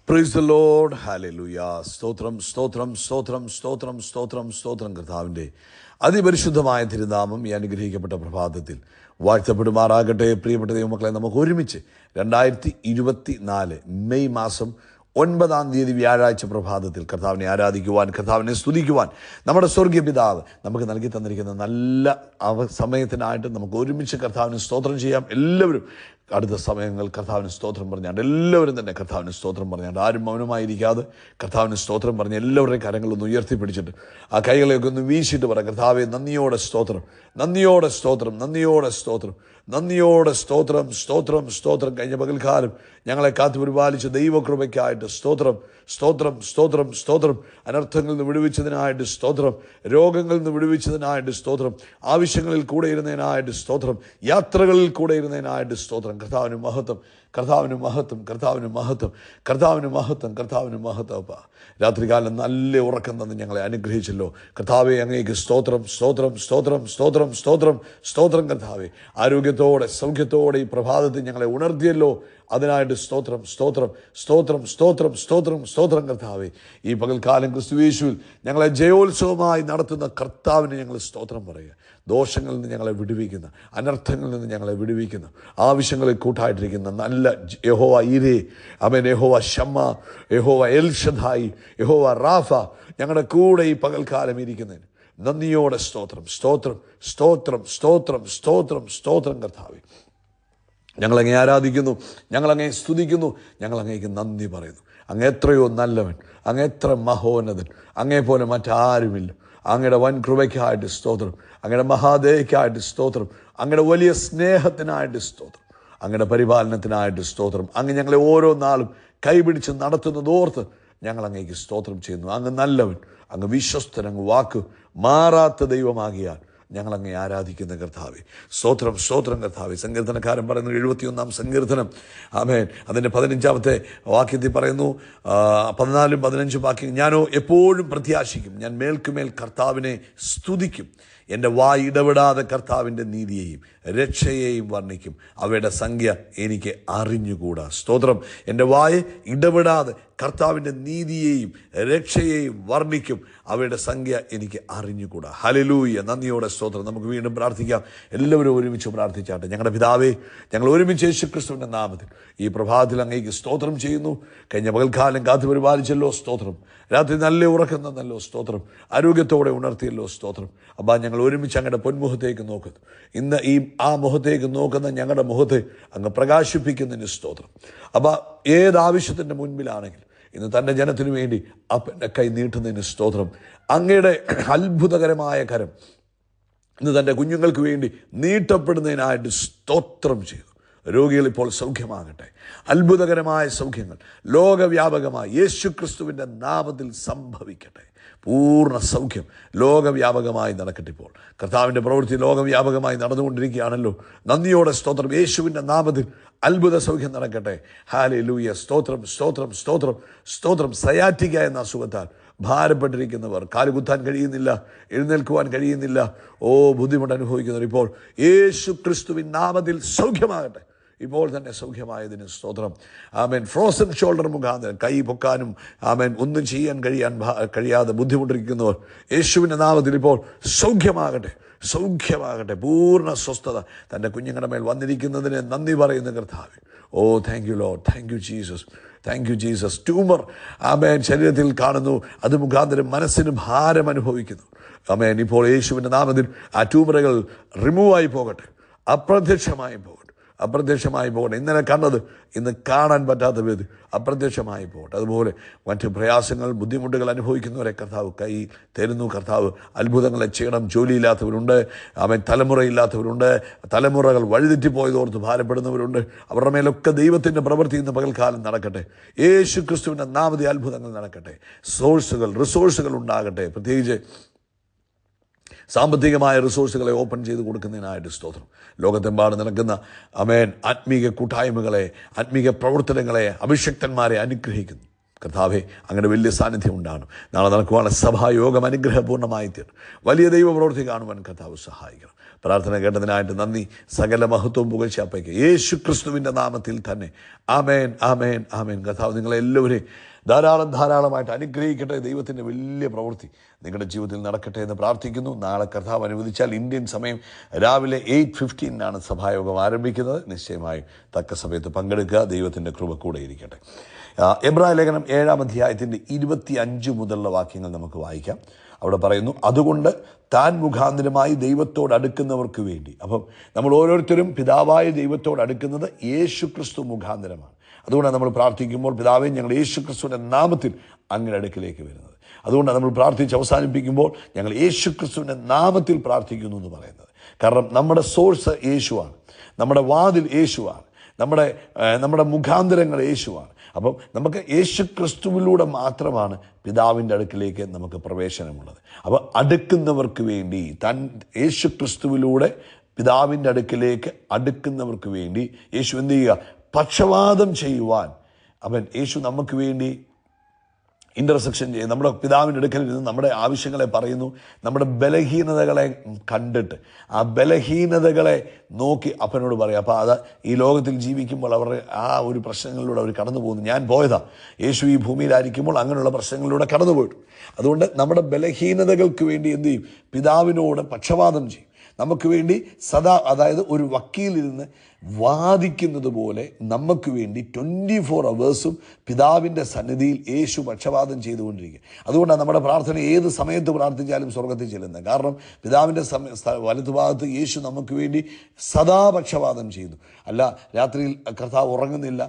Praise the Lord. Hallelujah. സ്തോത്രം സ്തോത്രം സ്തോത്രം സ്തോത്രം സ്തോത്രം സ്തോത്രം. കർത്താവിൻ്റെ അതിപരിശുദ്ധമായ തിരുനാമം ഈ അനുഗ്രഹിക്കപ്പെട്ട പ്രഭാതത്തിൽ വാഴ്ത്തപ്പെടുമാറാകട്ടെ. പ്രിയപ്പെട്ട ദൈവമക്കളെ, നമുക്ക് ഒരുമിച്ച് 2024 മെയ് മാസം 9-ാം തീയതി വ്യാഴാഴ്ച പ്രഭാതത്തിൽ കർത്താവിനെ ആരാധിക്കുവാൻ, കർത്താവിനെ സ്തുതിക്കുവാൻ നമ്മുടെ സ്വർഗീയ പിതാവ് നമുക്ക് നൽകി തന്നിരിക്കുന്ന നല്ല സമയത്തിനായിട്ട് നമുക്ക് ഒരുമിച്ച് കർത്താവിന് സ്തോത്രം ചെയ്യാം. എല്ലാവരും അടുത്ത സമയങ്ങൾ കർത്താവിന് സ്തോത്രം പറഞ്ഞാണ്ട്, എല്ലാവരും തന്നെ കർത്താവിന് സ്തോത്രം പറഞ്ഞാണ്ട്, ആരും മൗനമായിരിക്കാതെ കർത്താവിന് സ്തോത്രം പറഞ്ഞ് എല്ലാവരുടെയും കരങ്ങളൊന്ന് ഉയർത്തിപ്പിടിച്ചിട്ട് ആ കൈകളെയൊക്കെ ഒന്ന് വീശിയിട്ട് പറയാം, കർത്താവെ നന്ദിയോടെ സ്തോത്രം, നന്ദിയോടെ സ്തോത്രം, നന്ദിയോടെ സ്തോത്രം, നന്ദിയോടെ സ്തോത്രം, സ്തോത്രം, സ്തോത്രം. കഴിഞ്ഞ പകൽക്കാലം ഞങ്ങളെ കാത്തു പരിപാലിച്ച ദൈവകൃപയ്ക്കായിട്ട് സ്തോത്രം, സ്തോത്രം, സ്തോത്രം, സ്തോത്രം. അനർത്ഥങ്ങളിൽ നിന്ന് വിടുവിച്ചതിനായിട്ട് സ്തോത്രം, രോഗങ്ങളിൽ നിന്ന് വിടുവിച്ചതിനായിട്ട് സ്തോത്രം, ആവശ്യങ്ങളിൽ കൂടെ ഇരുന്നതിനായിട്ട് സ്തോത്രം, യാത്രകളിൽ കൂടെ ഇരുന്നതിനായിട്ട് സ്തോത്രം. കർത്താവിന് മഹത്വം, കർത്താവിന് മഹത്വം, കർത്താവിന് മഹത്വം, കർത്താവിന് മഹത്വം, കർത്താവിന് മഹത്വം. രാത്രികാലം നല്ല ഉറക്കം തന്ന് ഞങ്ങളെ അനുഗ്രഹിച്ചല്ലോ കർത്താവെ, അങ്ങേക്ക് സ്തോത്രം, സ്തോത്രം, സ്തോത്രം, സ്തോത്രം, സ്തോത്രം, സ്തോത്രം. കർത്താവെ, ആരോഗ്യത്തോടെ സൗഖ്യത്തോടെ ഈ പ്രഭാതത്തിൽ ഞങ്ങളെ ഉണർത്തിയല്ലോ, അതിനായിട്ട് സ്തോത്രം, സ്തോത്രം, സ്തോത്രം, സ്തോത്രം, സ്തോത്രം, സ്തോത്രം. കർത്താവെ, ഈ പകൽക്കാലം ക്രിസ്തുയേശുവിൽ ഞങ്ങളെ ജയോത്സവമായി നടത്തുന്ന കർത്താവിന് ഞങ്ങൾ സ്തോത്രം പറയുക. ദോഷങ്ങളിൽ നിന്ന് ഞങ്ങളെ വിടുവിക്കുന്ന, അനർത്ഥങ്ങളിൽ നിന്ന് ഞങ്ങളെ വിടുവിക്കുന്ന, ആവശ്യങ്ങളിൽ കൂട്ടായിട്ടിരിക്കുന്ന നല്ല യഹോവ ഈരേ, അവൻ യഹോവ ഷമ്മ, യഹോവ എൽ ഷദായി, യഹോവ റാഫ, ഞങ്ങളുടെ കൂടെ ഈ പകൽക്കാലം ഇരിക്കുന്നതിന് നന്ദിയോടെ സ്തോത്രം, സ്തോത്രം, സ്തോത്രം, സ്തോത്രം, സ്തോത്രം, സ്തോത്രം. കർത്താവെ, ഞങ്ങളങ്ങേ ആരാധിക്കുന്നു, ഞങ്ങളങ്ങേ സ്തുതിക്കുന്നു, ഞങ്ങളങ്ങേക്ക് നന്ദി പറയുന്നു. അങ്ങ് എത്രയോ നല്ലവൻ, അങ്ങ് എത്ര മഹോന്നതൻ, അങ്ങേ പോലെ മറ്റാരുമില്ല. അങ്ങയുടെ വൻ കൃപയ്ക്കായിട്ട് സ്തോത്രം, അങ്ങയുടെ മഹാദയയ്ക്കായിട്ട് സ്തോത്രം, അങ്ങയുടെ വലിയ സ്നേഹത്തിനായിട്ട് സ്തോത്രം, അങ്ങയുടെ പരിപാലനത്തിനായിട്ട് സ്തോത്രം. അങ്ങ് ഞങ്ങളെ ഓരോ നാളും കൈപിടിച്ച് നടത്തുന്നതോർത്ത് ഞങ്ങൾ അങ്ങേക്ക് സ്തോത്രം ചെയ്യുന്നു. അങ്ങ് നല്ലവൻ, അങ്ങ് വിശ്വസ്തൻ, അങ്ങ് വാക്ക് മാറാത്ത ദൈവമാകിയാൽ ഞങ്ങളങ്ങേ ആരാധിക്കുന്ന കർത്താവെ, സ്തോത്രം, സ്തോത്രം. കർത്താവെ, സങ്കീർത്തനക്കാരൻ പറയുന്നു 71-ാം സങ്കീർത്തനം, ആമേൻ, അതിൻ്റെ 15-ാമത്തെ വാക്യത്തിൽ പറയുന്നു, 14-ഉം 15-ഉം വാക്യം, ഞാനോ എപ്പോഴും പ്രത്യാശിക്കും, ഞാൻ മേൽക്കുമേൽ കർത്താവിനെ സ്തുതിക്കും, എൻ്റെ വായ് ഇടപെടാതെ കർത്താവിൻ്റെ നീതിയെയും രക്ഷയെയും വർണ്ണിക്കും, അവയുടെ സംഖ്യ എനിക്ക് അറിഞ്ഞുകൂടാ. സ്തോത്രം. എൻ്റെ വായ് ഇടപെടാതെ കർത്താവിൻ്റെ നീതിയെയും രക്ഷയെയും വർണ്ണിക്കും, അവയുടെ സംഖ്യ എനിക്ക് അറിഞ്ഞുകൂടാ. ഹല്ലേലൂയ. നന്ദിയോടെ സ്തോത്രം. നമുക്ക് വീണ്ടും പ്രാർത്ഥിക്കാം. എല്ലാവരും ഒരുമിച്ച് പ്രാർത്ഥിച്ചാട്ടെ. ഞങ്ങളുടെ പിതാവേ, ഞങ്ങൾ ഒരുമിച്ച് യേശുക്രിസ്തുവിൻ്റെ നാമത്തിൽ ഈ പ്രഭാതത്തിൽ അങ്ങേക്ക് സ്തോത്രം ചെയ്യുന്നു. കഴിഞ്ഞ പകൽക്കാലം കാത്തു പരിപാലിച്ചല്ലോ, സ്തോത്രം. രാത്രി നല്ല ഉറക്കം തന്നല്ലോ, സ്തോത്രം. ആരോഗ്യത്തോടെ ഉണർത്തിയല്ലോ, സ്തോത്രം. അപ്പാ, ഞങ്ങൾ ഒരുമിച്ച് അങ്ങയുടെ പൊന്മുഖത്തേക്ക് നോക്കുന്നു. ഇന്ന് ആ മുഖത്തേക്ക് നോക്കുന്ന ഞങ്ങളുടെ മുഖത്തെ അങ്ങ് പ്രകാശിപ്പിക്കുന്നതിന് സ്തോത്രം. അപ്പാ, ഏതാവശ്യത്തിൻ്റെ മുൻപിലാണെങ്കിൽ ഇന്ന് തൻ്റെ ജനത്തിനു വേണ്ടി അപ്പൻ്റെ കൈ നീട്ടുന്നതിന് സ്തോത്രം. അങ്ങയുടെ അത്ഭുതകരമായ കരം ഇന്ന് തൻ്റെ കുഞ്ഞുങ്ങൾക്ക് വേണ്ടി നീട്ടപ്പെടുന്നതിനായിട്ട് സ്തോത്രം ചെയ്തു. രോഗികൾ ഇപ്പോൾ സൗഖ്യമാകട്ടെ. അത്ഭുതകരമായ സൗഖ്യങ്ങൾ ലോകവ്യാപകമായി യേശുക്രിസ്തുവിൻ്റെ നാമത്തിൽ സംഭവിക്കട്ടെ. പൂർണ്ണ സൗഖ്യം ലോകവ്യാപകമായി നടക്കട്ടെ. ഇപ്പോൾ കർത്താവിൻ്റെ പ്രവൃത്തി ലോകവ്യാപകമായി നടന്നുകൊണ്ടിരിക്കുകയാണല്ലോ. നന്ദിയോടെ സ്തോത്രം. യേശുവിൻ്റെ നാമത്തിൽ അത്ഭുത സൗഖ്യം നടക്കട്ടെ. ഹല്ലേലൂയ. സ്തോത്രം, സ്തോത്രം, സ്തോത്രം, സ്തോത്രം. സയാറ്റിക്ക എന്ന അസുഖത്താൽ ഭാരപ്പെട്ടിരിക്കുന്നവർ, കാലുകുത്താൻ കഴിയുന്നില്ല, എഴുന്നേൽക്കുവാൻ കഴിയുന്നില്ല, ബുദ്ധിമുട്ട് അനുഭവിക്കുന്നവർ ഇപ്പോൾ യേശു ക്രിസ്തുവിൻ നാമത്തിൽ സൗഖ്യമാകട്ടെ. ഇപ്പോൾ തന്നെ സൗഖ്യമായതിന് സ്തോത്രം. ആമേൻ. ഫ്രോസൺ ഷോൾഡർ മുഖാന്തരം കൈ പൊക്കാനും ആമേൻ ഒന്നും ചെയ്യാൻ കഴിയാതെ ബുദ്ധിമുട്ടിരിക്കുന്നവർ യേശുവിൻ്റെ നാമത്തിൽ ഇപ്പോൾ സൗഖ്യമാകട്ടെ, സൗഖ്യമാകട്ടെ. പൂർണ്ണ സ്വസ്ഥത തൻ്റെ കുഞ്ഞുങ്ങളുടെ മേൽ വന്നിരിക്കുന്നതിന് നന്ദി പറയുന്ന കർത്താവ്. Thank you lord, thank you Jesus, thank you Jesus. Tumour amen ശരീരത്തിൽ കാണുന്നു, അത് മുഖാന്തരം മനസ്സിന് ഭാരം അനുഭവിക്കുന്നു. ആമേൻ. ഇപ്പോൾ യേശുവിൻ്റെ നാമത്തിൽ ആ ട്യൂമറുകൾ റിമൂവായി പോകട്ടെ, അപ്രത്യക്ഷമായി പോകട്ടെ, അപ്രത്യക്ഷമായി പോകട്ടെ. ഇന്നലെ കണ്ടത് ഇന്ന് കാണാൻ പറ്റാത്ത വിധ അപ്രത്യക്ഷമായി പോകട്ടെ. അതുപോലെ മറ്റ് പ്രയാസങ്ങൾ, ബുദ്ധിമുട്ടുകൾ അനുഭവിക്കുന്നവരെ കർത്താവ് കൈ തരുന്നു. കർത്താവ് അത്ഭുതങ്ങളെ ചെയ്യണം. ജോലിയില്ലാത്തവരുണ്ട്, അവൻ തലമുറയില്ലാത്തവരുണ്ട്, തലമുറകൾ വഴിതെറ്റിപ്പോയതോർത്ത് ഭാരപ്പെടുന്നവരുണ്ട്. അവരുടെ മേലൊക്കെ ദൈവത്തിൻ്റെ പ്രവൃത്തി ഇന്ന് പകൽക്കാലം നടക്കട്ടെ. യേശു ക്രിസ്തുവിൻ്റെ നാമത്തിൽ അത്ഭുതങ്ങൾ നടക്കട്ടെ. റിസോഴ്സുകൾ ഉണ്ടാകട്ടെ. പ്രത്യേകിച്ച് സാമ്പത്തികമായ റിസോഴ്സുകളെ ഓപ്പൺ ചെയ്ത് കൊടുക്കുന്നതിനായിട്ട് സ്തോത്രം. ലോകത്തെമ്പാട് നടക്കുന്ന ആമേൻ ആത്മീക കൂട്ടായ്മകളെ, ആത്മീക പ്രവർത്തനങ്ങളെ, അഭിഷക്തന്മാരെ അനുഗ്രഹിക്കുന്നു. കർത്താവെ, അങ്ങനെ വലിയ സാന്നിധ്യം ഉണ്ടാകണം. നാളെ നടക്കുവാനുള്ള സഭായോഗം അനുഗ്രഹപൂർണ്ണമായി തീരണം. വലിയ ദൈവപ്രവൃത്തി കാണുവാൻ കർത്താവ് സഹായിക്കണം. പ്രാർത്ഥന കേട്ടതിനായിട്ട് നന്ദി. സകല മഹത്വവും പുകഴ്ച അപ്പയ്ക്ക് യേശു ക്രിസ്തുവിൻ്റെ നാമത്തിൽ തന്നെ. ആമേൻ, ആമേൻ, ആമേൻ. കർത്താവ് നിങ്ങളെല്ലാവരെയും ധാരാളമായിട്ട് അനുഗ്രഹിക്കട്ടെ. ദൈവത്തിൻ്റെ വലിയ പ്രവൃത്തി നിങ്ങളുടെ ജീവിതത്തിൽ നടക്കട്ടെ എന്ന് പ്രാർത്ഥിക്കുന്നു. നാളെ കർത്താവ് അനുവദിച്ചാൽ ഇന്ത്യൻ സമയം രാവിലെ 8:15 സഭായോഗം ആരംഭിക്കുന്നത്. നിശ്ചയമായും തക്ക സമയത്ത് പങ്കെടുക്കുക. ദൈവത്തിൻ്റെ കൃപ കൂടെ ഇരിക്കട്ടെ. എബ്രായ ലേഖനം 7-ാം അധ്യായത്തിൻ്റെ 25 മുതലുള്ള വാക്യങ്ങൾ നമുക്ക് വായിക്കാം. അവിടെ പറയുന്നു, അതുകൊണ്ട് താൻ മുഖാന്തരമായി ദൈവത്തോട് അടുക്കുന്നവർക്ക് വേണ്ടി. അപ്പം നമ്മൾ ഓരോരുത്തരും പിതാവായ ദൈവത്തോട് അടുക്കുന്നത് യേശു ക്രിസ്തു മുഖാന്തരമാണ്. അതുകൊണ്ടാണ് നമ്മൾ പ്രാർത്ഥിക്കുമ്പോൾ, പിതാവേ, ഞങ്ങൾ യേശു ക്രിസ്തുവിൻ്റെ നാമത്തിൽ അങ്ങയുടെ അടുക്കിലേക്ക് വരുന്നത്. അതുകൊണ്ടാണ് നമ്മൾ പ്രാർത്ഥിച്ച് അവസാനിപ്പിക്കുമ്പോൾ ഞങ്ങൾ യേശു ക്രിസ്തുവിൻ്റെ നാമത്തിൽ പ്രാർത്ഥിക്കുന്നു എന്ന് പറയുന്നത്. കാരണം നമ്മുടെ സോഴ്സ് യേശുവാണ്, നമ്മുടെ വാതിൽ യേശുവാണ്, നമ്മുടെ മുഖാന്തരങ്ങൾ യേശുവാണ്. അപ്പം നമുക്ക് യേശു ക്രിസ്തുവിലൂടെ മാത്രമാണ് പിതാവിൻ്റെ അടുക്കിലേക്ക് നമുക്ക് പ്രവേശനമുള്ളത്. അപ്പോൾ അടുക്കുന്നവർക്ക് വേണ്ടി, യേശു ക്രിസ്തുവിലൂടെ പിതാവിൻ്റെ അടുക്കിലേക്ക് അടുക്കുന്നവർക്ക് വേണ്ടി യേശു എന്ത് ചെയ്യുക? പക്ഷവാദം ചെയ്യുവാൻ യേശു നമുക്ക് വേണ്ടി ഇൻ്റർസെക്ഷൻ ചെയ്യും. നമ്മുടെ പിതാവിൻ്റെ അടുക്കൽ നിന്ന് നമ്മുടെ ആവശ്യങ്ങളെ പറയുന്നു. നമ്മുടെ ബലഹീനതകളെ കണ്ടിട്ട് ആ ബലഹീനതകളെ നോക്കി അപ്പനോട് പറയും. അപ്പോൾ അത് ഈ ലോകത്തിൽ ജീവിക്കുമ്പോൾ അവരുടെ ആ ഒരു പ്രശ്നങ്ങളിലൂടെ അവർ കടന്നു പോകുന്നു. ഞാൻ പോയതാ, യേശു ഈ ഭൂമിയിലായിരിക്കുമ്പോൾ അങ്ങനെയുള്ള പ്രശ്നങ്ങളിലൂടെ കടന്നു പോയിട്ടു. അതുകൊണ്ട് നമ്മുടെ ബലഹീനതകൾക്ക് വേണ്ടി എന്ത് ചെയ്യും? പിതാവിനോട് പക്ഷവാദം ചെയ്യും. നമുക്ക് വേണ്ടി സദാ, അതായത് ഒരു വക്കീലിരുന്ന് വാദിക്കുന്നത് പോലെ നമുക്ക് വേണ്ടി 24 hours പിതാവിൻ്റെ സന്നിധിയിൽ യേശു പക്ഷപാതം ചെയ്തുകൊണ്ടിരിക്കുക. അതുകൊണ്ടാണ് നമ്മുടെ പ്രാർത്ഥന ഏത് സമയത്ത് പ്രാർത്ഥിച്ചാലും സ്വർഗത്തിൽ ചെല്ലുന്നത്. കാരണം പിതാവിൻ്റെ വലതുഭാഗത്ത് യേശു നമുക്ക് വേണ്ടി സദാ പക്ഷപാതം ചെയ്യുന്നു. അല്ല, രാത്രിയിൽ കർത്താവ് ഉറങ്ങുന്നില്ല,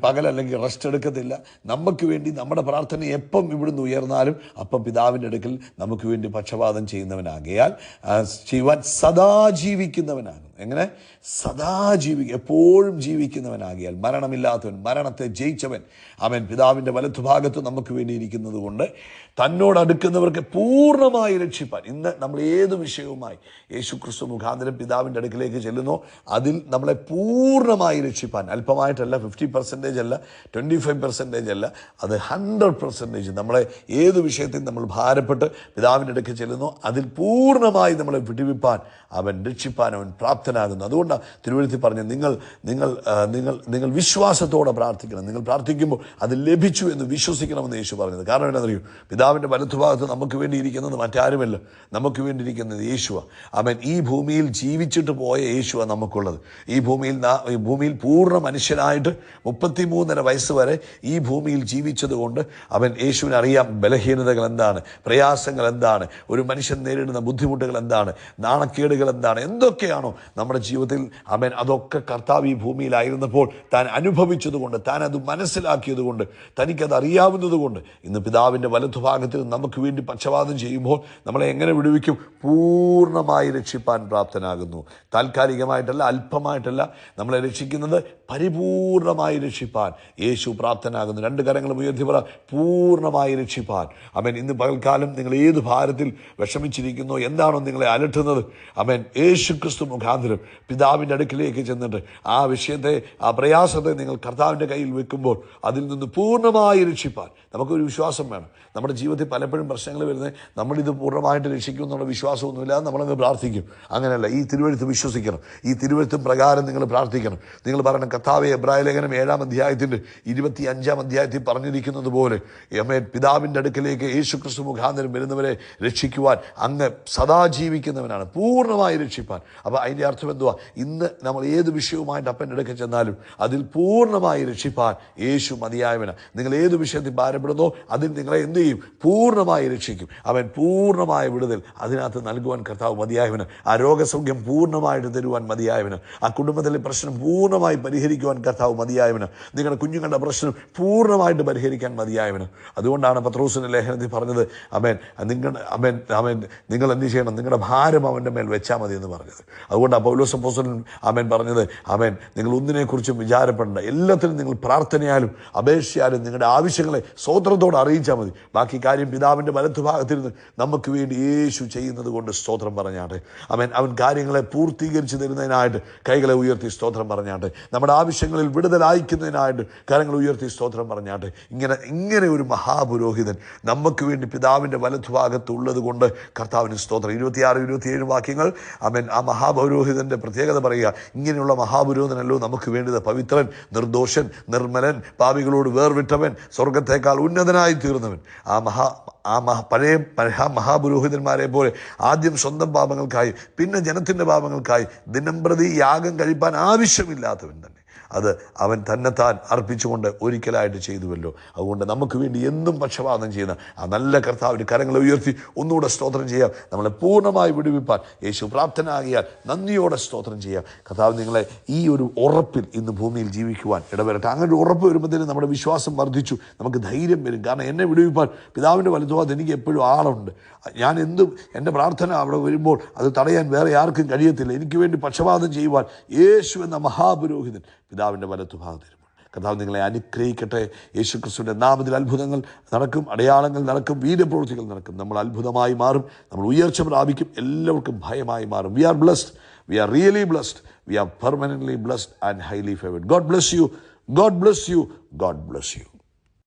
പകലല്ലെങ്കിൽ റെസ്റ്റ് എടുക്കത്തില്ല. നമുക്ക് വേണ്ടി നമ്മുടെ പ്രാർത്ഥന എപ്പം ഇവിടുന്ന് ഉയർന്നാലും അപ്പം പിതാവിൻ്റെ അടുക്കൽ നമുക്ക് വേണ്ടി പക്ഷപാതം ചെയ്യുന്നവനാകയാൽ ചെയ്യുവാൻ സദാ ജീവിക്കുന്നവനാകും. എങ്ങനെ? സദാ എപ്പോഴും ജീവിക്കുന്നവനാകിയാൽ, മരണമില്ലാത്തവൻ, മരണത്തെ ജയിച്ചവൻ, അവൻ പിതാവിൻ്റെ വലത്തുഭാഗത്ത് നമുക്ക് വേണ്ടി ഇരിക്കുന്നത് കൊണ്ട് തന്നോട് അടുക്കുന്നവർക്ക് പൂർണ്ണമായി രക്ഷിപ്പാൻ. ഇന്ന് നമ്മൾ ഏത് വിഷയവുമായി യേശു ക്രിസ്തു മുഖാന്തരം പിതാവിൻ്റെ അടുക്കിലേക്ക് ചെല്ലുന്നോ അതിൽ നമ്മളെ പൂർണ്ണമായി രക്ഷിപ്പാൻ, അല്പമായിട്ടല്ല, 50% അല്ല, 25% അല്ല, അത് 100% നമ്മളെ ഏത് വിഷയത്തിൽ നമ്മൾ ഭാരപ്പെട്ട് പിതാവിൻ്റെ അടുക്കൽ ചെല്ലുന്നോ അതിൽ പൂർണ്ണമായി നമ്മളെ വിടുവിപ്പാൻ, അവൻ രക്ഷിപ്പാൻ അവൻ പ്രാപ്തനാകുന്നു. അതുകൊണ്ടാണ് തിരുവെഴുത്തിൽ പറഞ്ഞ് നിങ്ങൾ വിശ്വാസത്തോടെ പ്രാർത്ഥിക്കണം. നിങ്ങൾ പ്രാർത്ഥിക്കുമ്പോൾ അത് ലഭിച്ചു എന്ന് വിശ്വസിക്കണമെന്ന് യേശു പറഞ്ഞത്. കാരണം എന്താണെന്നറിയോ? പിതാവിൻ്റെ വലത്തുഭാഗത്ത് നമുക്ക് വേണ്ടി ഇരിക്കുന്നത് മറ്റാരുമല്ല, നമുക്ക് വേണ്ടി ഇരിക്കുന്നത് യേശുവാണ്. അവൻ ഈ ഭൂമിയിൽ ജീവിച്ചിട്ട് പോയ യേശുവാണ് നമുക്കുള്ളത്. ഈ ഭൂമിയിൽ പൂർണ്ണ മനുഷ്യനായിട്ട് 33.5 വയസ്സ് വരെ ഈ ഭൂമിയിൽ ജീവിച്ചത് കൊണ്ട് അവൻ യേശുവിന് അറിയാം ബലഹീനതകൾ എന്താണ്, പ്രയാസങ്ങൾ എന്താണ്, ഒരു മനുഷ്യൻ നേരിടുന്ന ബുദ്ധിമുട്ടുകൾ എന്താണ്, നാണക്കേടുകൾ എന്താണ്, എന്തൊക്കെയാണോ നമ്മുടെ ജീവിതത്തിൽ അതൊക്കെ കർത്താവ് ഈ ഭൂമിയിലായിരുന്നപ്പോൾ താൻ അനുഭവിച്ചതുകൊണ്ട്, താൻ അത് മനസ്സിലാക്കിയതുകൊണ്ട്, തനിക്കത് അറിയാവുന്നതുകൊണ്ട് ഇന്ന് പിതാവിൻ്റെ വലതുഭാഗത്തിൽ നമുക്ക് വേണ്ടി പക്ഷപാതം ചെയ്യുമ്പോൾ നമ്മളെ എങ്ങനെ വിടുവിക്കും? പൂർണ്ണമായി രക്ഷിപ്പാൻ പ്രാപ്തനാകുന്നു. താൽക്കാലികമായിട്ടല്ല, അല്പമായിട്ടല്ല നമ്മളെ രക്ഷിക്കുന്നത്, പരിപൂർണമായി രക്ഷിപ്പാൻ യേശു പ്രാപ്തനാകുന്നു. 2 കരങ്ങളും ഉയർത്തി പറ, പൂർണ്ണമായി രക്ഷിപ്പാൻ. ഇന്ന് പകൽക്കാലം നിങ്ങൾ ഏത് ഭാരത്തിൽ വിഷമിച്ചിരിക്കുന്നോ, എന്താണോ നിങ്ങളെ അലട്ടുന്നത്, യേശു ക്രിസ്തു മുഖാന്തരം പിതാവിൻ്റെ അടുക്കിലേക്ക് ചെന്നിട്ട് ആ വിഷയത്തെ, ആ പ്രയാസത്തെ നിങ്ങൾ കർത്താവിൻ്റെ കയ്യിൽ വെക്കുമ്പോൾ അതിൽ നിന്ന് പൂർണ്ണമായി രക്ഷിപ്പാൻ നമുക്കൊരു വിശ്വാസം വേണം. നമ്മുടെ ജീവിതത്തിൽ പലപ്പോഴും പ്രശ്നങ്ങൾ വരുന്നത് നമ്മളിത് പൂർണ്ണമായിട്ട് രക്ഷിക്കും എന്നുള്ള വിശ്വാസമൊന്നുമില്ലാതെ നമ്മളങ്ങ് പ്രാർത്ഥിക്കും. അങ്ങനെയല്ല, ഈ തിരുവെഴുത്ത് വിശ്വസിക്കണം. ഈ തിരുവെഴുത്തും പ്രകാരം നിങ്ങൾ പ്രാർത്ഥിക്കണം. നിങ്ങൾ പറയണം, കർത്താവേ, എബ്രായ ലേഖനം 7-ാം അധ്യായത്തിൻ്റെ 25-ാം അധ്യായത്തിൽ പറഞ്ഞിരിക്കുന്നത് പോലെ പിതാവിൻ്റെ അടുക്കലേക്ക് യേശു ക്രിസ്തു മുഖാന്തരം വരുന്നവരെ രക്ഷിക്കുവാൻ അങ്ങ് സദാ ജീവിക്കുന്നവനാണ്, പൂർണ്ണമായി രക്ഷിപ്പാൻ. അപ്പോൾ അതിൻ്റെ അർത്ഥം എന്തുവാ? ഇന്ന് നമ്മൾ ഏത് വിഷയവുമായിട്ട് അപ്പൻ്റെ അടുക്കൽ ചെന്നാലും അതിൽ പൂർണ്ണമായി രക്ഷിപ്പാൻ യേശു മതിയായവനാണ്. നിങ്ങൾ ഏത് വിഷയത്തിൽ ഭാരപ്പെടുന്നോ അതിൽ നിങ്ങളെ എന്ത് ചെയ്യും? പൂർണ്ണമായി രക്ഷിക്കും. അവൻ പൂർണ്ണമായ വിടുതൽ അതിനകത്ത് നൽകുവാൻ കർത്താവ് മതിയായവന്. ആ രോഗസൗഖ്യം പൂർണ്ണമായിട്ട് തരുവാൻ മതിയായവന്. ആ കുടുംബത്തിലെ പ്രശ്നം പൂർണ്ണമായി പരിഹരിക്കുവാൻ കർത്താവ് മതിയായവന്. നിങ്ങളുടെ കുഞ്ഞുങ്ങളുടെ പ്രശ്നം പൂർണ്ണമായിട്ട് പരിഹരിക്കാൻ മതിയായവന്. അതുകൊണ്ടാണ് പത്രോസിന്റെ ലേഖനത്തിൽ പറഞ്ഞത്, നിങ്ങൾ എന്ത് ചെയ്യണം? നിങ്ങളുടെ ഭാരം അവൻ്റെ മേൽ വെച്ചാൽ മതി എന്ന് പറഞ്ഞത്. അതുകൊണ്ടാണ് പൗലോസ് അപ്പോസ്തലൻ പറഞ്ഞത്, പറഞ്ഞത്, അവൻ നിങ്ങൾ ഒന്നിനെക്കുറിച്ചും വിചാരപ്പെടേണ്ട, എല്ലാത്തിനും നിങ്ങൾ പ്രാർത്ഥനയാലും അപേക്ഷയാലും നിങ്ങളുടെ ആവശ്യങ്ങളെ സ്തോത്രത്തോടെ അറിയിച്ചാൽ മതി. ബാക്കി കാര്യം പിതാവിൻ്റെ വലത്തുഭാഗത്തിരുന്ന് നമുക്ക് വേണ്ടി യേശു ചെയ്യുന്നത് കൊണ്ട് സ്തോത്രം പറഞ്ഞാട്ടെ. അവൻ കാര്യങ്ങളെ പൂർത്തീകരിച്ച് തരുന്നതിനായിട്ട് കൈകളെ ഉയർത്തി സ്തോത്രം പറഞ്ഞാട്ടെ. നമ്മുടെ ആവശ്യങ്ങളിൽ വിടുതലയക്കുന്നതിനായിട്ട് കരങ്ങൾ ഉയർത്തി സ്തോത്രം പറഞ്ഞാട്ടെ. ഇങ്ങനെ ഒരു മഹാപുരോഹിതൻ നമുക്ക് വേണ്ടി പിതാവിൻ്റെ വലത്തുഭാഗത്തുള്ളത് കൊണ്ട് കർത്താവിന് സ്തോത്രം. 26-27 വാക്യങ്ങൾ. ആ മഹാപുരോഹിതന്റെ പ്രത്യേകത പറയുക, ഇങ്ങനെയുള്ള മഹാപുരോഹിതനല്ലോ നമുക്ക് വേണ്ടത്. പവിത്രൻ, നിർദോഷൻ, നിർമ്മലൻ, പാപികളോട് വേർവിട്ടവൻ, സ്വർഗത്തേക്കാൾ ഉന്നതനായി തീർന്നവൻ. പഴയ മഹാപുരോഹിതന്മാരെ പോലെ ആദ്യം സ്വന്തം പാപങ്ങൾക്കായി പിന്നെ ജനത്തിൻ്റെ പാപങ്ങൾക്കായി ദിനംപ്രതി യാഗം കഴിപ്പാൻ ആവശ്യമില്ലാത്തവൻ തന്നെ. അത് അവൻ തന്നെത്താൻ അർപ്പിച്ചുകൊണ്ട് ഒരിക്കലായിട്ട് ചെയ്തുവല്ലോ. അതുകൊണ്ട് നമുക്ക് വേണ്ടി എന്നും പക്ഷപാതം ചെയ്യുന്ന ആ നല്ല കർത്താവിന് കരങ്ങളെ ഉയർത്തി ഒന്നുകൂടെ സ്തോത്രം ചെയ്യാം. നമ്മളെ പൂർണ്ണമായി വിടുവിപ്പാൻ യേശു പ്രാപ്തനാകിയാൽ നന്ദിയോടെ സ്തോത്രം ചെയ്യാം. കർത്താവ് നിങ്ങളെ ഈ ഒരു ഉറപ്പിൽ ഇന്ന് ഭൂമിയിൽ ജീവിക്കുവാൻ ഇടവരട്ടെ. അങ്ങനെ ഒരു ഉറപ്പ് വരുമ്പോഴത്തേനും നമ്മുടെ വിശ്വാസം വർദ്ധിച്ചു, നമുക്ക് ധൈര്യം വരും. കാരണം എന്നെ വിടുവിപ്പാൻ പിതാവിൻ്റെ വലത്തുഭാഗത്ത് എനിക്ക് എപ്പോഴും ആളുണ്ട്. ഞാൻ എന്തും എൻ്റെ പ്രാർത്ഥന അവിടെ വരുമ്പോൾ അത് തടയാൻ വേറെ ആർക്കും കഴിയത്തില്ല. എനിക്ക് വേണ്ടി പക്ഷപാതം ചെയ്യുവാൻ യേശു എന്ന മഹാപുരോഹിതൻ പിതാവിൻ്റെ വലത്തുഭാഗത്തിരുമ്പോൾ കർത്താവ് നിങ്ങളെ അനുഗ്രഹിക്കട്ടെ. യേശു ക്രിസ്തുവിൻ്റെ നാമത്തിൽ അത്ഭുതങ്ങൾ നടക്കും, അടയാളങ്ങൾ നടക്കും, വീര്യപ്രവൃത്തികൾ നടക്കും. നമ്മൾ അത്ഭുതമായി മാറും, നമ്മൾ ഉയർച്ച പ്രാപിക്കും, എല്ലാവർക്കും ഭയമായി മാറും. We are blessed, we are really blessed, we are permanently blessed and highly favoured. God bless you, God bless you, God bless U.